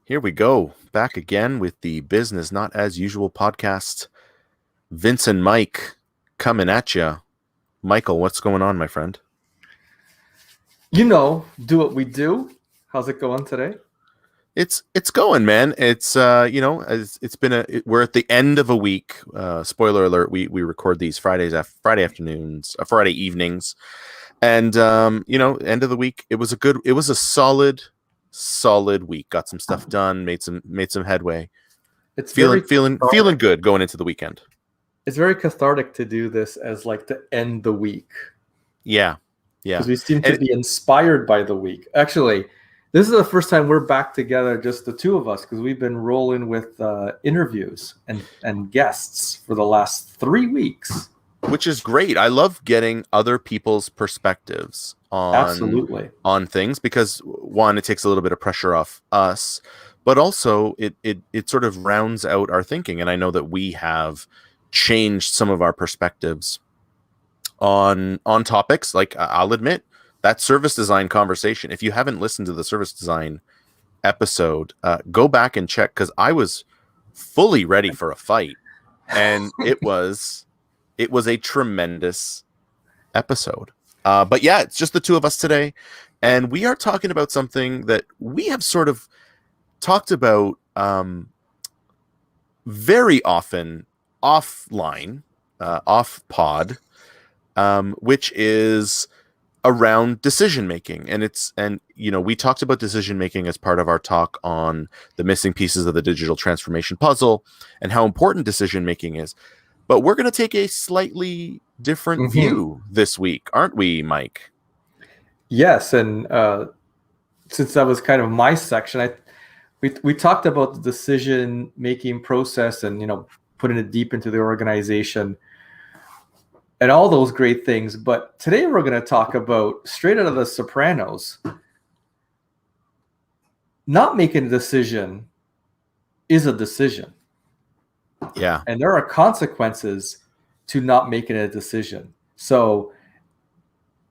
Here we go, back again with the Business Not As Usual podcast. Vincent, Mike, coming at you. Michael, what's going on, my friend? Do what we do. How's it going today? It's going, man. It's it's been we're at the end of a week. Spoiler alert: we record these Friday afternoons, Friday evenings, and end of the week. It was a solid week. Got some stuff done. Made some headway. It's feeling good going into the weekend. It's very cathartic to do this as like to end the week. Yeah. Because we seem to be inspired by the week. Actually, this is the first time we're back together, just the two of us, because we've been rolling with interviews and guests for the last 3 weeks. Which is great. I love getting other people's perspectives on things because, one, it takes a little bit of pressure off us, but also it sort of rounds out our thinking. And I know that we have changed some of our perspectives on topics. Like, I'll admit, that service design conversation, if you haven't listened to the service design episode, go back and check, because I was fully ready for a fight, and it was a tremendous episode. But yeah, it's just the two of us today, and we are talking about something that we have sort of talked about very often offline, off pod, which is around decision making. And we talked about decision making as part of our talk on the missing pieces of the digital transformation puzzle and how important decision making is. But we're going to take a slightly different view this week, aren't we, Mike? Yes, and since that was kind of my section, we talked about the decision making process and putting it deep into the organization and all those great things. But today we're going to talk about, straight out of The Sopranos, not making a decision is a decision. Yeah. And there are consequences to not making a decision. So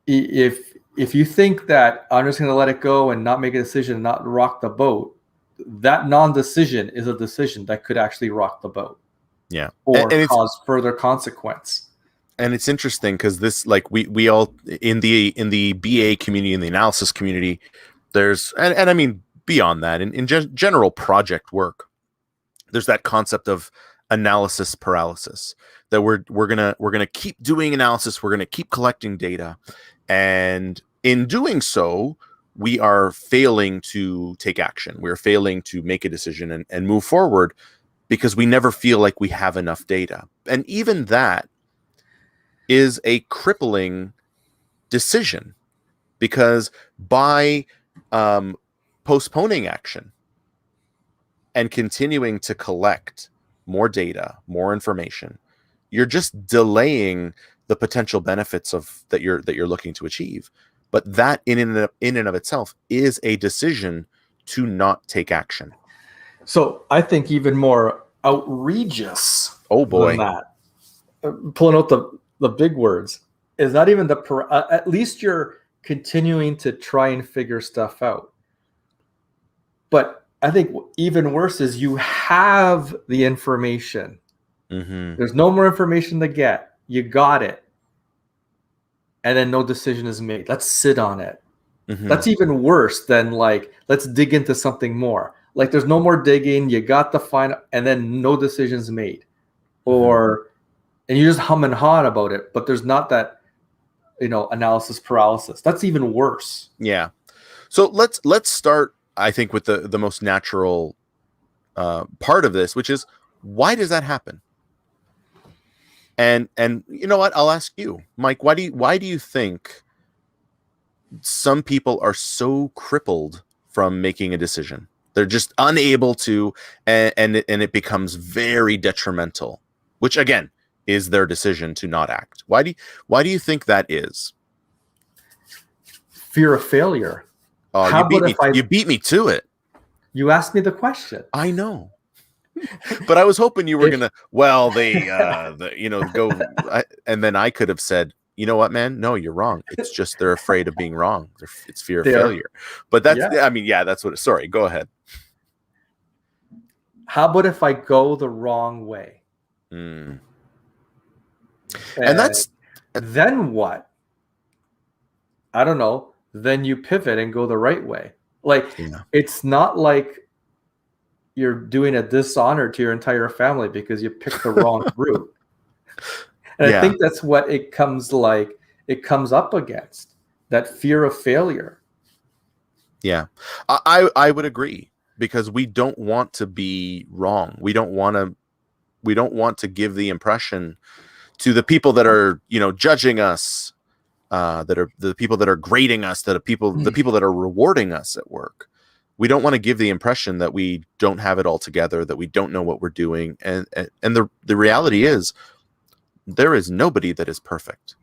if you think that I'm just going to let it go and not make a decision and not rock the boat, that non-decision is a decision that could actually rock the boat. Yeah. Or cause further consequence. And it's interesting because this, like, we all in the BA community, in the analysis community, there's and I mean beyond that, in general project work, there's that concept of analysis paralysis, that we're gonna keep doing analysis, we're gonna keep collecting data, and in doing so, we are failing to take action. We're failing to make a decision and move forward because we never feel like we have enough data. And even that is a crippling decision, because by postponing action and continuing to collect more data, more information, you're just delaying the potential benefits of that you're looking to achieve. But that in and of itself is a decision to not take action. So I think even more outrageous than that, pulling out the big words, is not even at least you're continuing to try and figure stuff out. But I think even worse is you have the information. There's no more information to get. You got it. And then no decision is made. Let's sit on it. That's even worse than like, let's dig into something more. Like, there's no more digging. You got the final, and then no decisions made. And you just hum and haw about it, but there's not that, analysis paralysis. That's even worse. Yeah. So let's start, I think, with the most natural part of this, which is, why does that happen? And you know what? I'll ask you, Mike. Why do you think some people are so crippled from making a decision? They're just unable to, and it becomes very detrimental. Which, again, is their decision to not act. Why do you think that is? Fear of failure. Oh, you beat me to it. You asked me the question. I know. But I was hoping you were gonna. Well, go, and then I could have said, you know what, man? No, you're wrong. It's just they're afraid of being wrong. It's fear of failure. But that's, I mean, yeah, that's what. Sorry, go ahead. How about if I go the wrong way? Mm. And And that's then what? I don't know. Then you pivot and go the right way. Like, yeah. it's not like you're doing a dishonor to your entire family because you picked the wrong route. And I Yeah. think that's what it comes up against, that fear of failure. Yeah. I would agree, because we don't want to be wrong. We don't want to give the impression to the people that are, judging us, that are the people that are grading us, the people that are rewarding us at work. We don't want to give the impression that we don't have it all together, that we don't know what we're doing. And the reality is, there is nobody that is perfect.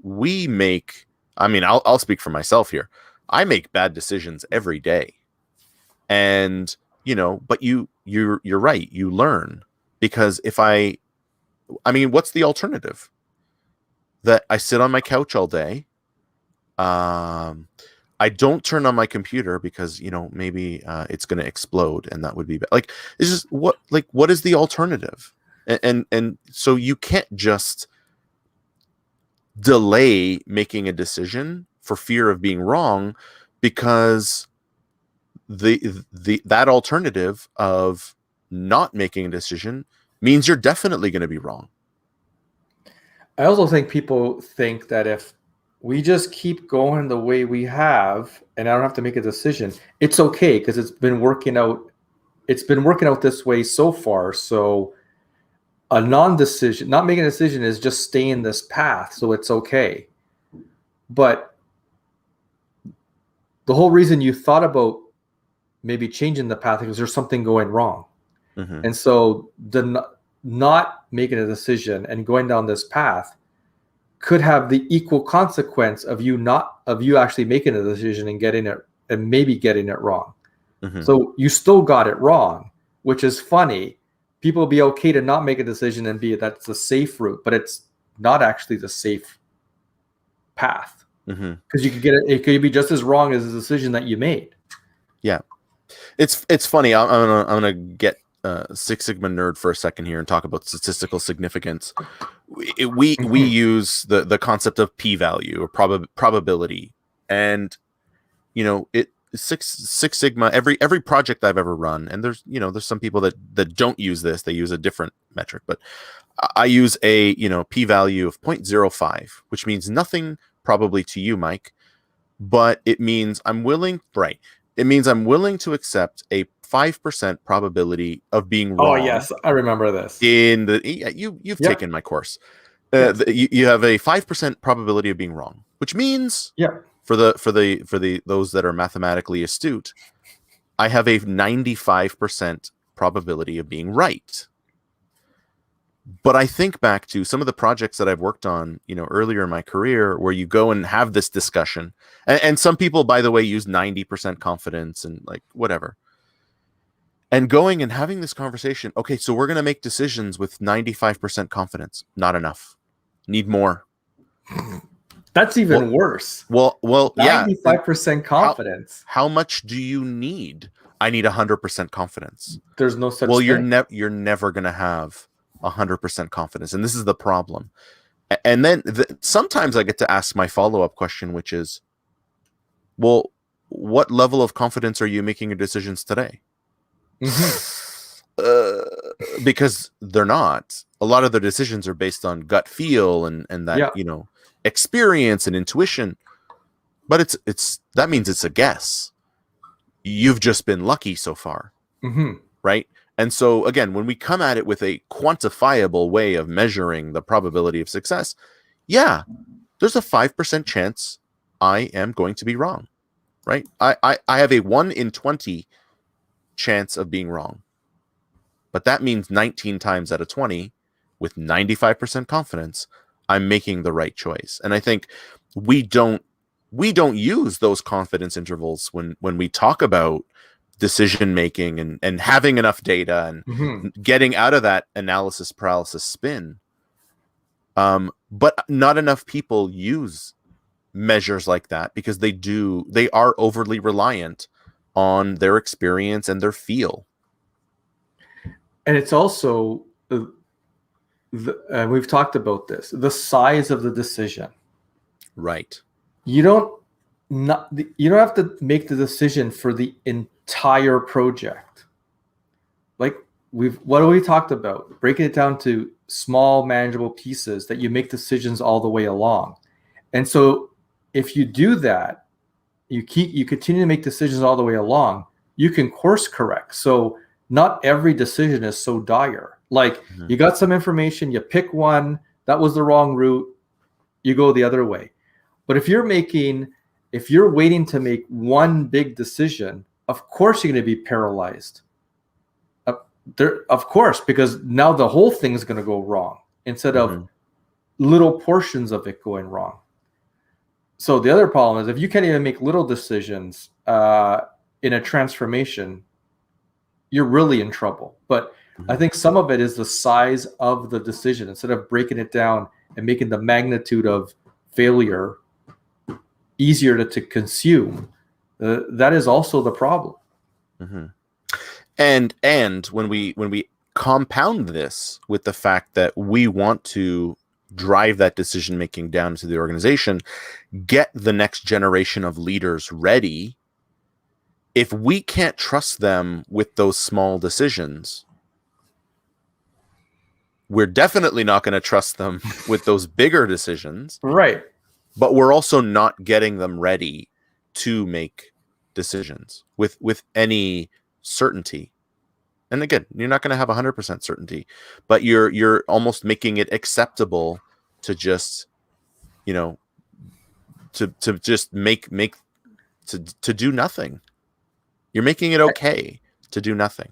I'll speak for myself here. I make bad decisions every day. And, but you're right. You learn, because what's the alternative? That I sit on my couch all day. I don't turn on my computer because, maybe it's going to explode, and that would be bad. Like, it's just what is the alternative? And so you can't just delay making a decision for fear of being wrong, because that alternative of not making a decision means you're definitely going to be wrong. I also think people think that if we just keep going the way we have and I don't have to make a decision, it's okay because it's been working out. It's been working out this way so far. So a non-decision, not making a decision, is just stay in this path. So it's okay. But the whole reason you thought about maybe changing the path is there's something going wrong. Mm-hmm. And so the not making a decision and going down this path could have the equal consequence of you actually making a decision and maybe getting it wrong. Mm-hmm. So you still got it wrong, which is funny. People will be okay to not make a decision and that's the safe route, but it's not actually the safe path, because you could get it could be just as wrong as the decision that you made. Yeah. It's funny. I'm gonna get Six Sigma nerd for a second here and talk about statistical significance. We use the concept of p-value or probability, and it Six Sigma, every project I've ever run, and there's some people that don't use this, they use a different metric, but I use a p-value of 0.05, which means nothing probably to you, Mike, but it means I'm willing to accept a 5% probability of being wrong. Oh yes, I remember this. You've taken my course. Yes. You have a 5% probability of being wrong, which means for those that are mathematically astute, I have a 95% probability of being right. But I think back to some of the projects that I've worked on, earlier in my career, where you go and have this discussion, and some people, by the way, use 90% confidence and like whatever. And going and having this conversation, okay, so we're going to make decisions with 95% confidence. Not enough. Need more. That's even worse. Well, 95% confidence. How much do you need? I need 100% confidence. There's no such thing. Well, you're never going to have 100% confidence. And this is the problem. And then sometimes I get to ask my follow-up question, which is, well, what level of confidence are you making your decisions today? Because they're not. A lot of their decisions are based on gut feel and that, experience and intuition. But that means it's a guess. You've just been lucky so far. Right? And so, again, when we come at it with a quantifiable way of measuring the probability of success, there's a 5% chance I am going to be wrong, right? I have a 1 in 20 chance of being wrong. But that means 19 times out of 20, with 95% confidence, I'm making the right choice. And I think we don't use those confidence intervals when we talk about decision making and having enough data and getting out of that analysis paralysis spin. But not enough people use measures like that because they are overly reliant on their experience and their feel. And it's also we've talked about this, the size of the decision. Right. You don't have to make the decision for the entire project. Like what have we talked about? Breaking it down to small manageable pieces that you make decisions all the way along. And so if you do that, you continue to make decisions all the way along, you can course correct. So not every decision is so dire. Like you got some information, you pick one, that was the wrong route, you go the other way. But if you're waiting to make one big decision, of course you're going to be paralyzed. Of course, because now the whole thing is going to go wrong instead of little portions of it going wrong. So the other problem is if you can't even make little decisions in a transformation, you're really in trouble. But I think some of it is the size of the decision. Instead of breaking it down and making the magnitude of failure easier to consume, that is also the problem. And when we compound this with the fact that we want to drive that decision making down to the organization, get the next generation of leaders ready, if we can't trust them with those small decisions, we're definitely not going to trust them with those bigger decisions. Right. But we're also not getting them ready to make decisions with any certainty. And again, you're not going to have 100% certainty, but you're almost making it acceptable to just, to just to do nothing. You're making it okay to do nothing.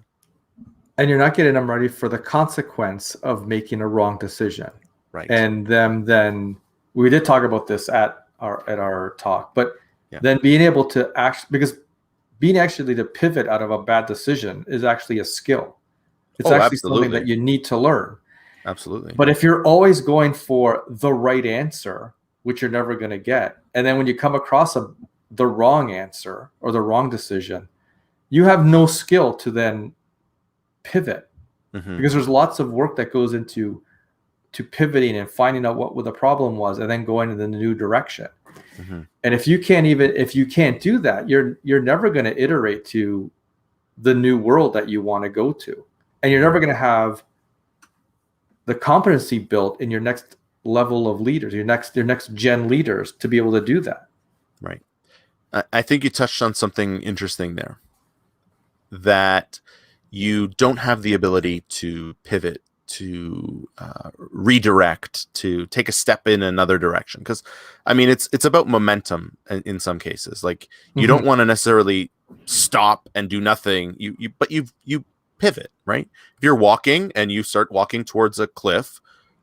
And you're not getting them ready for the consequence of making a wrong decision. Right. And then we did talk about this at our talk, but then being able to actually to pivot out of a bad decision is actually a skill. It's actually something that you need to learn. Absolutely. But if you're always going for the right answer, which you're never going to get, and then when you come across the wrong answer or the wrong decision, you have no skill to then pivot, because there's lots of work that goes into pivoting and finding out what the problem was and then going in the new direction. And if you can't do that, you're never going to iterate to the new world that you want to go to, and you're never going to have the competency built in your next level of leaders, your next gen leaders, to be able to do that. Right. I think you touched on something interesting there, that you don't have the ability to pivot, to redirect, to take a step in another direction. Because I mean, it's about momentum in some cases. Like you don't want to necessarily stop and do nothing. But you pivot, right? If you're walking and you start walking towards a cliff,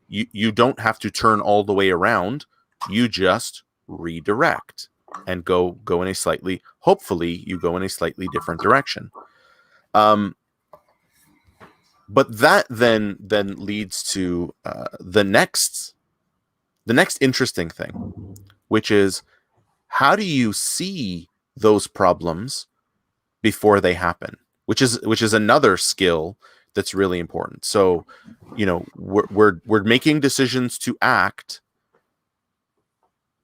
you don't have to turn all the way around. You just redirect and go in a slightly, hopefully you go in a slightly different direction. But that then leads to the next interesting thing, which is, how do you see those problems before they happen? Which is another skill that's really important. So, we're making decisions to act,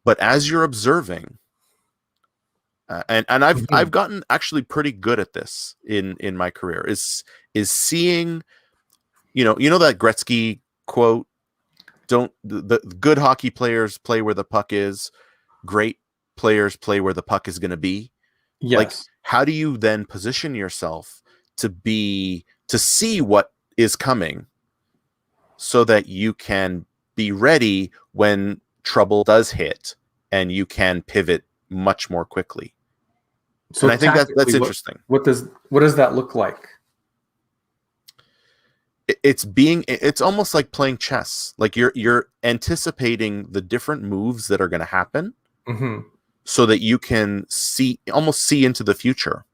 but as you're observing, and I've gotten actually pretty good at this in my career, is seeing, that Gretzky quote, the good hockey players play where the puck is, great players play where the puck is going to be. Yes. Like, how do you then position yourself to see what is coming, so that you can be ready when trouble does hit and you can pivot much more quickly? So, and I think that's interesting. What does that look like? It's almost like playing chess. Like you're anticipating the different moves that are going to happen, so that you can almost see into the future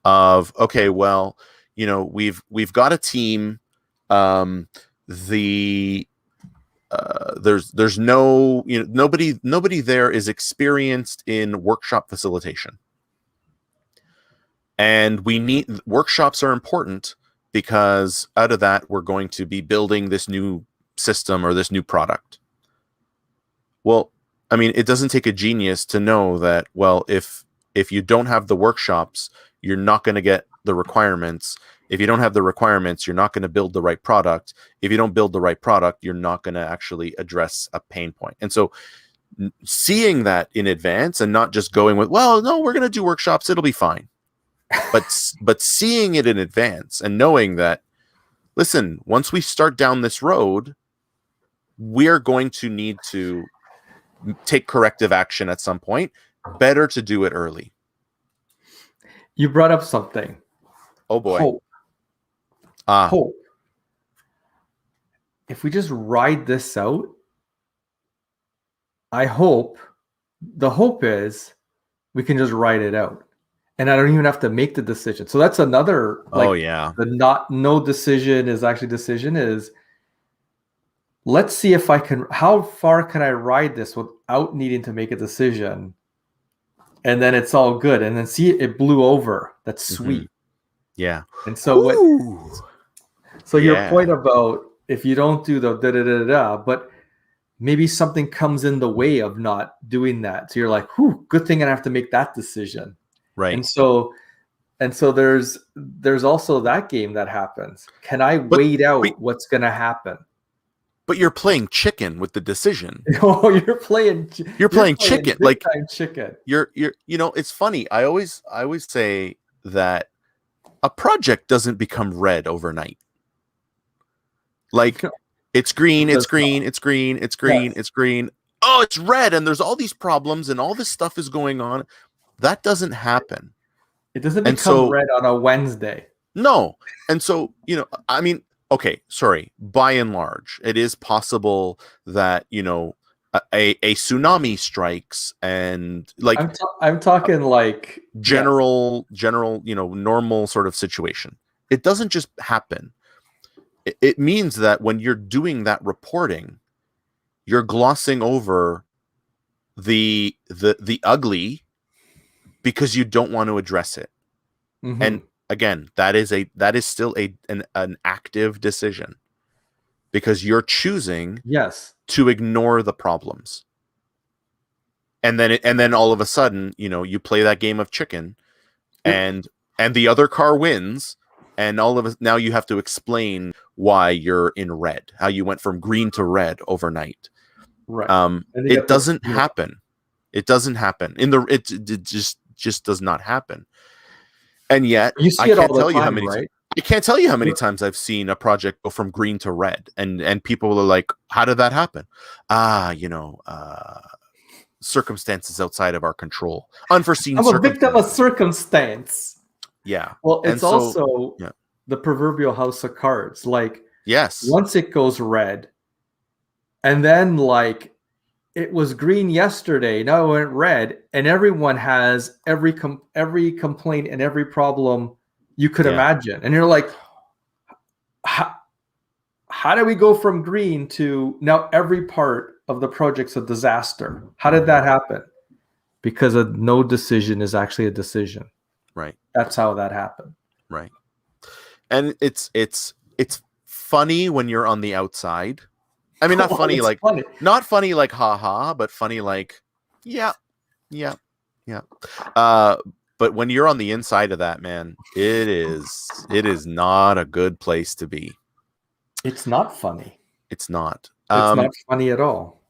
of, okay, well, we've got a team. There's no, nobody there is experienced in workshop facilitation, and workshops are important because out of that, we're going to be building this new system or this new product. Well, I mean, it doesn't take a genius to know that, well, if you don't have the workshops, you're not going to get the requirements. If you don't have the requirements, you're not going to build the right product. If you don't build the right product, you're not going to actually address a pain point. And so seeing that in advance and not just going with, well, no, we're going to do workshops, it'll be fine. But seeing it in advance and knowing that, listen, once we start down this road, we're going to need to take corrective action at some point. Better to do it early. You brought up something. Oh boy. Hope. Hope. If we just ride this out, I hope, the hope is we can just ride it out. And I don't even have to make the decision. So that's another, the no decision is actually decision is, let's see if I can, how far can I ride this without needing to make a decision? And then it's all good. And then see, it blew over. That's sweet. Yeah. And so your point about if you don't do the da-da-da-da, but maybe something comes in the way of not doing that. So you're like, whew, good thing I have to make that decision. Right. And so there's also that game that happens. Can I wait out what's going to happen? But you're playing chicken with the decision. Oh, you're playing chicken. Like chicken. You're it's funny. I always say that a project doesn't become red overnight. Like it's green, it's green, it's green, it's green, it's green. Oh, it's red and there's all these problems and all this stuff is going on. That doesn't happen. It doesn't become red on a Wednesday. No. And so, I mean, okay, sorry. By and large, it is possible that, a tsunami strikes and like I'm talking like general, normal sort of situation. It doesn't just happen. It means that when you're doing that reporting, you're glossing over the ugly because you don't want to address it. Mm-hmm. And again, that is still an active decision because you're choosing to ignore the problems. And then all of a sudden, you play that game of chicken and the other car wins and now you have to explain why you're in red, how you went from green to red overnight. Right. It doesn't happen. It doesn't happen. It just does not happen. And yet you see I can't tell you how many right? I can't tell you how many times I've seen a project go from green to red and people are like, how did that happen? Circumstances outside of our control. Unforeseen I'm a victim of circumstance. Yeah. Well, it's also the proverbial house of cards. Like, once it goes red, and then like it was green yesterday, now it went red, and everyone has every complaint and every problem you could imagine. And you're like, how do we go from green to now every part of the project's a disaster? How did that happen? Because no decision is actually a decision. Right. That's how that happened. Right. And it's funny when you're on the outside. I mean, not funny like funny. Not funny like haha, but funny like yeah. But when you're on the inside of that, man, it is not a good place to be. It's not funny. It's not. It's not funny at all.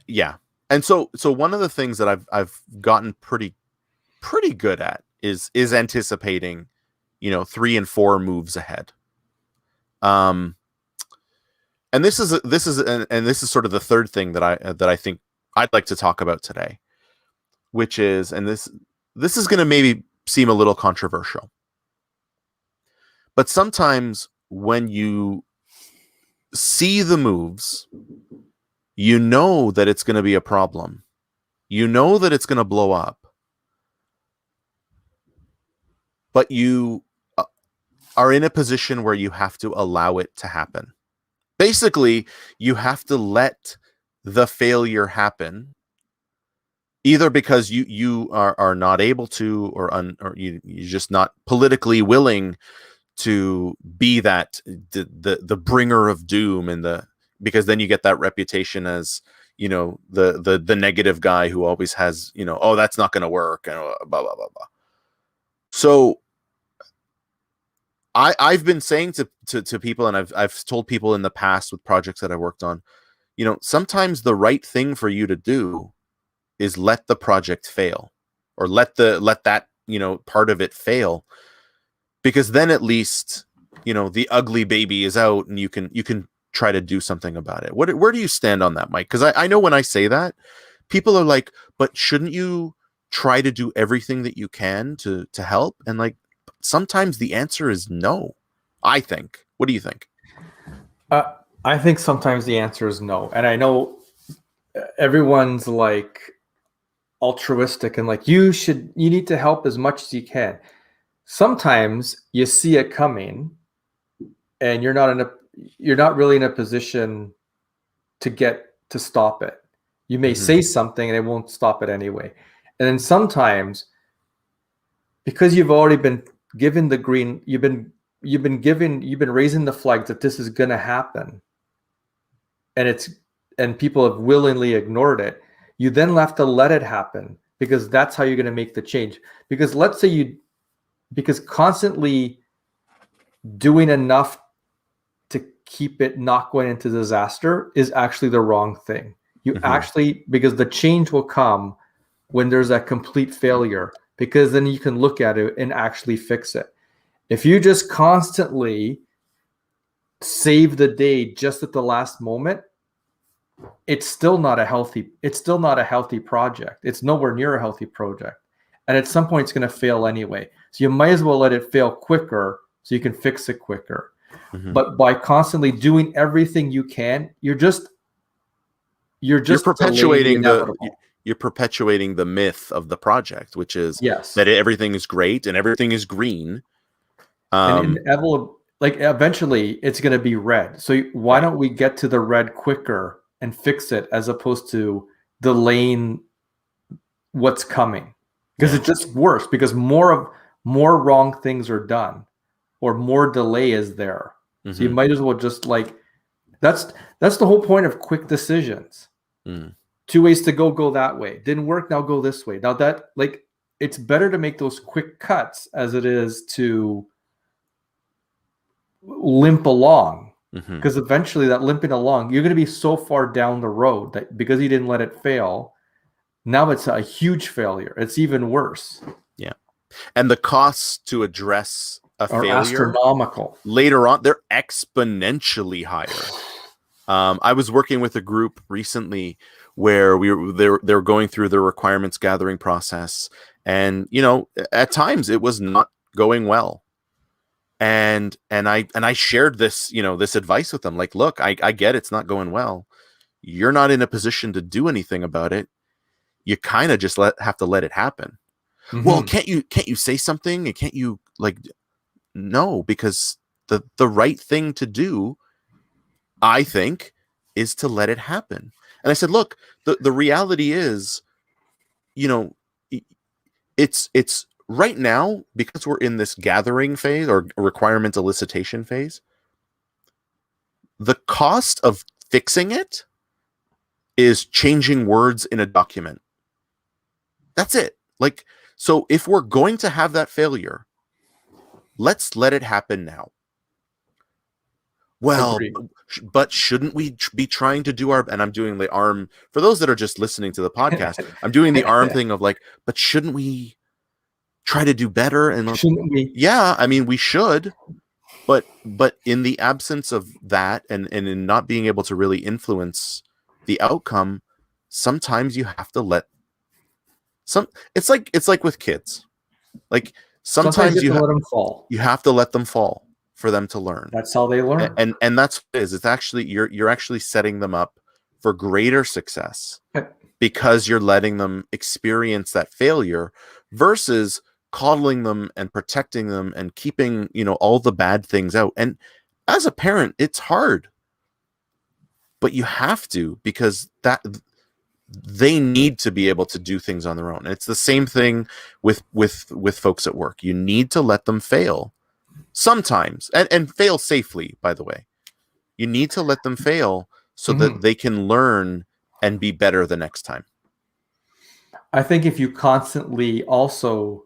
Yeah. And so one of the things that I've gotten pretty good at is anticipating, 3 and 4 moves ahead. And this is sort of the third thing that I think I'd like to talk about today, which is, and this is going to maybe seem a little controversial, but sometimes when you see the moves, you know that it's going to be a problem. You know that it's going to blow up. But you are in a position where you have to allow it to happen. Basically, you have to let the failure happen, either because you are not able to, or you're just not politically willing to be that the bringer of doom, and because then you get that reputation as, the negative guy who always has, oh, that's not going to work, and blah blah blah blah. So I've been saying to people, and I've told people in the past with projects that I worked on, sometimes the right thing for you to do is let the project fail, or let that part of it fail, because then at least the ugly baby is out, and you can try to do something about it. Where do you stand on that, Mike? Because I know when I say that, people are like, but shouldn't you try to do everything that you can to help? And like, sometimes the answer is no, I think. What do you think? I think sometimes the answer is no. And I know everyone's like altruistic and like, you need to help as much as you can. Sometimes you see it coming and you're not really in a position to stop it. You may say something and it won't stop it anyway. And then sometimes, because you've already been given the green, you've been raising the flag that this is going to happen, and people have willingly ignored it. You then have to let it happen, because that's how you're going to make the change. Because let's say because constantly doing enough to keep it not going into disaster is actually the wrong thing. Because the change will come when there's a complete failure, because then you can look at it and actually fix it. If you just constantly save the day just at the last moment, it's still not a healthy project. It's nowhere near a healthy project. And at some point it's going to fail anyway. So you might as well let it fail quicker so you can fix it quicker. But by constantly doing everything you can, you're perpetuating the myth of the project, which is that everything is great and everything is green. And eventually it's going to be red. So why don't we get to the red quicker and fix it, as opposed to delaying what's coming? Because it's just worse, because more wrong things are done, or more delay is there. So you might as well just that's the whole point of quick decisions. 2 ways to go that way. Didn't work, now go this way. Now that it's better to make those quick cuts as it is to limp along, because eventually that limping along, you're going to be so far down the road that because you didn't let it fail, now it's a huge failure. It's even worse. Yeah. And the costs to address a failure, astronomical. Later on, they're exponentially higher. I was working with a group recently where they were going through the requirements gathering process, and at times it was not going well. And I shared this this advice with them, like, look, I get it's not going well. You're not in a position to do anything about it. You kind of just have to let it happen. Well, can't you say something? And can't you no, because the right thing to do, I think, is to let it happen. And I said, look, the reality is, it's right now, because we're in this gathering phase or requirement elicitation phase, the cost of fixing it is changing words in a document. That's it. So if we're going to have that failure, let's let it happen now. Well, but shouldn't we be trying to do and I'm doing the arm, for those that are just listening to the podcast, I'm doing the arm thing of but shouldn't we try to do better? And shouldn't we? Yeah, I mean, we should, but in the absence of that, and in not being able to really influence the outcome, sometimes you have to let it's like with kids. Sometimes you let them fall. You have to let them fall for them to learn. That's how they learn. And that's what it is. It's actually you're actually setting them up for greater success, because you're letting them experience that failure, versus coddling them and protecting them and keeping all the bad things out. And as a parent, it's hard, but you have to, because they need to be able to do things on their own. And it's the same thing with folks at work. You need to let them fail, sometimes, and fail safely, by the way. You need to let them fail so Mm-hmm. that they can learn and be better the next time. I think if you constantly also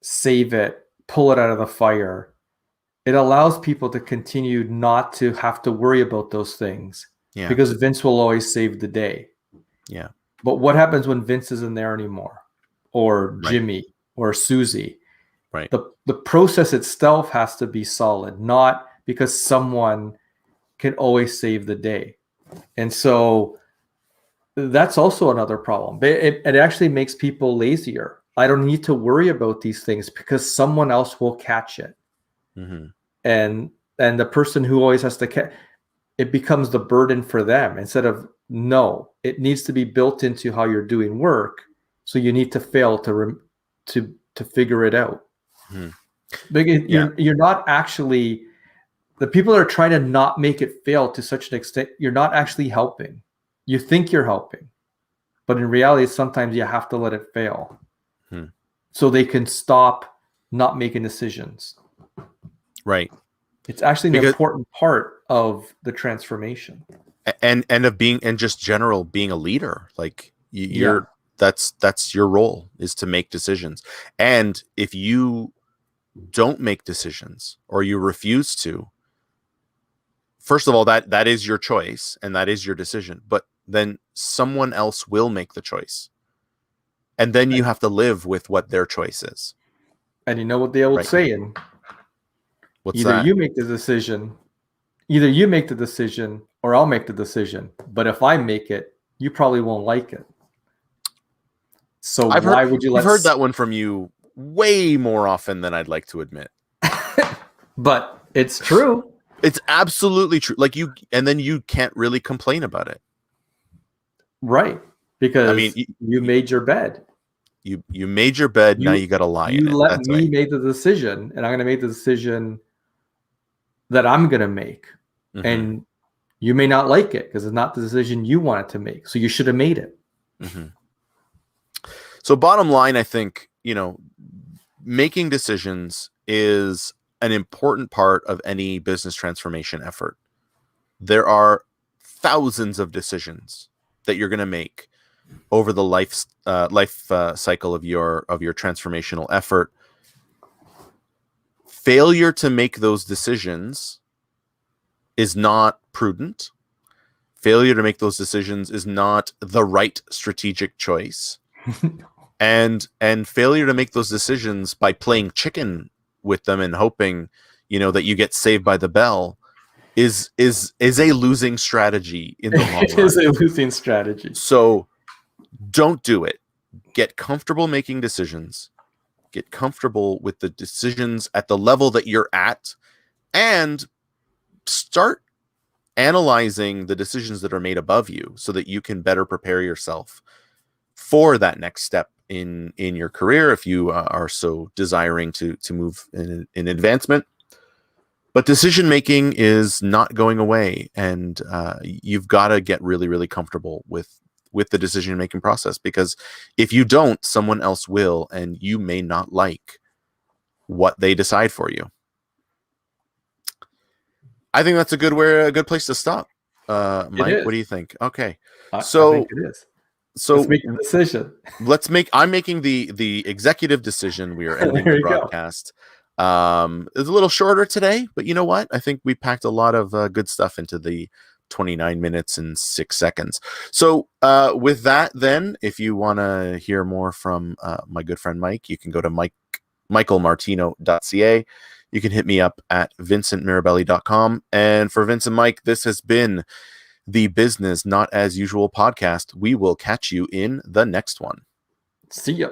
save it, pull it out of the fire, it allows people to continue not to have to worry about those things. Yeah. Because Vince will always save the day. Yeah. But what happens when Vince isn't there anymore? Or Right. Jimmy or Susie? Right. The process itself has to be solid, not because someone can always save the day. And so that's also another problem. It actually makes people lazier. I don't need to worry about these things because someone else will catch it. Mm-hmm. And the person who always has to catch it becomes the burden for them instead of, no, it needs to be built into how you're doing work. So you need to fail to figure it out. Mm-hmm. Because you're not actually, the people that are trying to not make it fail to such an extent, you're not actually helping. You think you're helping, but in reality, sometimes you have to let it fail so they can stop not making decisions. Right. It's actually an important part of the transformation. And of being, and just general being a leader. Like that's your role, is to make decisions. And if you don't make decisions or you refuse to, first of all, that is your choice and that is your decision, but then someone else will make the choice. And then you have to live with what their choice is. And you know what the old saying? What's either that? you make the decision, either you make the decision or I'll make the decision. But if I make it, you probably won't like it. So why would you let... I've heard that one from you way more often than I'd like to admit. But it's true. It's absolutely true. Like and then you can't really complain about it. Right. Because I mean, you made your bed. You made your bed, now you got to lie in it. You let me make the decision, and I'm going to make the decision that I'm going to make. Mm-hmm. And you may not like it because it's not the decision you wanted to make. So you should have made it. Mm-hmm. So bottom line, I think, making decisions is an important part of any business transformation effort. There are thousands of decisions that you're going to make over the life cycle of your transformational effort. Failure to make those decisions is not prudent. Failure to make those decisions is not the right strategic choice. and failure to make those decisions by playing chicken with them and hoping, that you get saved by the bell is a losing strategy in the long run. It is a losing strategy. So don't do it. Get comfortable making decisions. Get comfortable with the decisions at the level that you're at, and start analyzing the decisions that are made above you so that you can better prepare yourself for that next step in your career if you are so desiring to move in advancement. But decision making is not going away, and you've got to get really, really comfortable with the decision making process, because if you don't, someone else will, and you may not like what they decide for you. I think that's a good place to stop. Mike, what do you think? Okay, I think it is. So let's make a decision. I'm making the executive decision. We are ending the broadcast. It's a little shorter today, but you know what? I think we packed a lot of good stuff into the 29 minutes and 6 seconds. So with that, then, if you want to hear more from my good friend Mike, you can go to michaelmartino.ca. You can hit me up at vincentmirabelli.com. And for Vince and Mike, this has been the Business Not As Usual podcast. We will catch you in the next one. See ya.